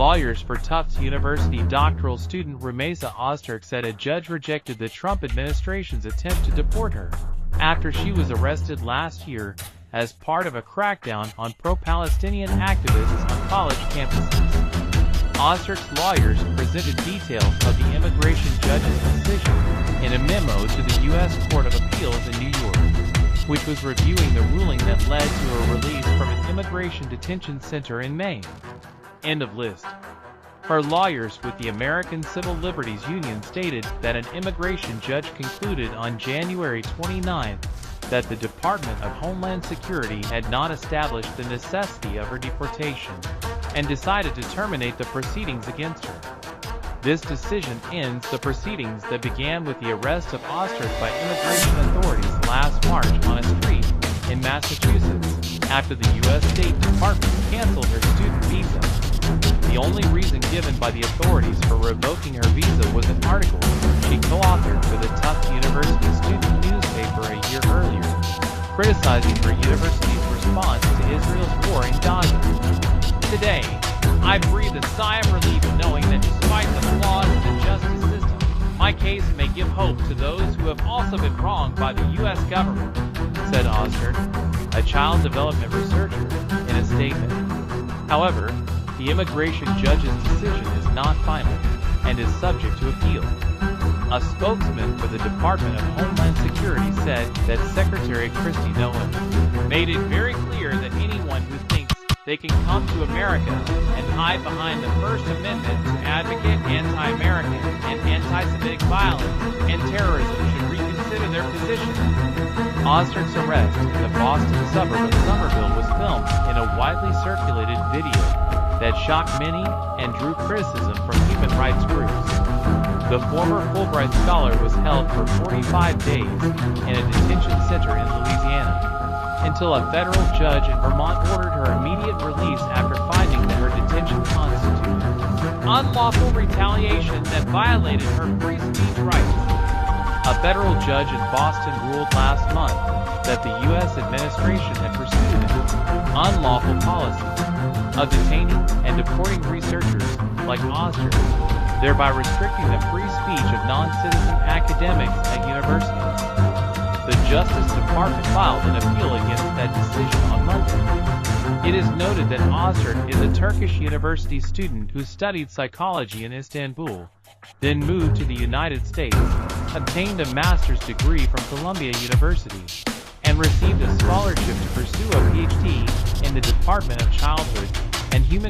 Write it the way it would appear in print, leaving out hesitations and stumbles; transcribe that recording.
Lawyers for Tufts University doctoral student Rumeysa Ozturk said a judge rejected the Trump administration's attempt to deport her after she was arrested last year as part of a crackdown on pro-Palestinian activists on college campuses. Ozturk's lawyers presented details of the immigration judge's decision in a memo to the U.S. Court of Appeals in New York, which was reviewing the ruling that led to her release from an immigration detention center in Maine. End of list. Her lawyers with the American Civil Liberties Union stated that an immigration judge concluded on January 29 that the Department of Homeland Security had not established the necessity of her deportation and decided to terminate the proceedings against her. This decision ends the proceedings that began with the arrest of Ozturk by immigration authorities last March on a street in Massachusetts after the U.S. State Department canceled her student visa. The only reason given by the authorities for revoking her visa was an article she co-authored for the Tufts University student newspaper a year earlier, criticizing her university's response to Israel's war in Gaza. Today, I breathe a sigh of relief knowing that despite the flaws of the justice system, my case may give hope to those who have also been wronged by the U.S. government, said Ozturk, a child development researcher, in a statement. However, the immigration judge's decision is not final and is subject to appeal. A spokesman for the Department of Homeland Security said that Secretary Kristi Noem made it very clear that anyone who thinks they can come to America and hide behind the First Amendment to advocate anti-American and anti-Semitic violence and terrorism should reconsider their position. Ozturk's arrest in the Boston suburb of Somerville was filmed in a widely circulated video that shocked many and drew criticism from human rights groups. The former Fulbright scholar was held for 45 days in a detention center in Louisiana, until a federal judge in Vermont ordered her immediate release after finding that her detention constituted unlawful retaliation that violated her free speech rights. A federal judge in Boston ruled last month that the U.S. administration had pursued an unlawful policy of detaining and deporting researchers like Ozturk, thereby restricting the free speech of non-citizen academics at universities. The Justice Department filed an appeal against that decision on Monday. It is noted that Ozturk is a Turkish university student who studied psychology in Istanbul, then moved to the United States, obtained a master's degree from Columbia University, and received a scholarship to pursue a PhD in the Department of Childhood and Human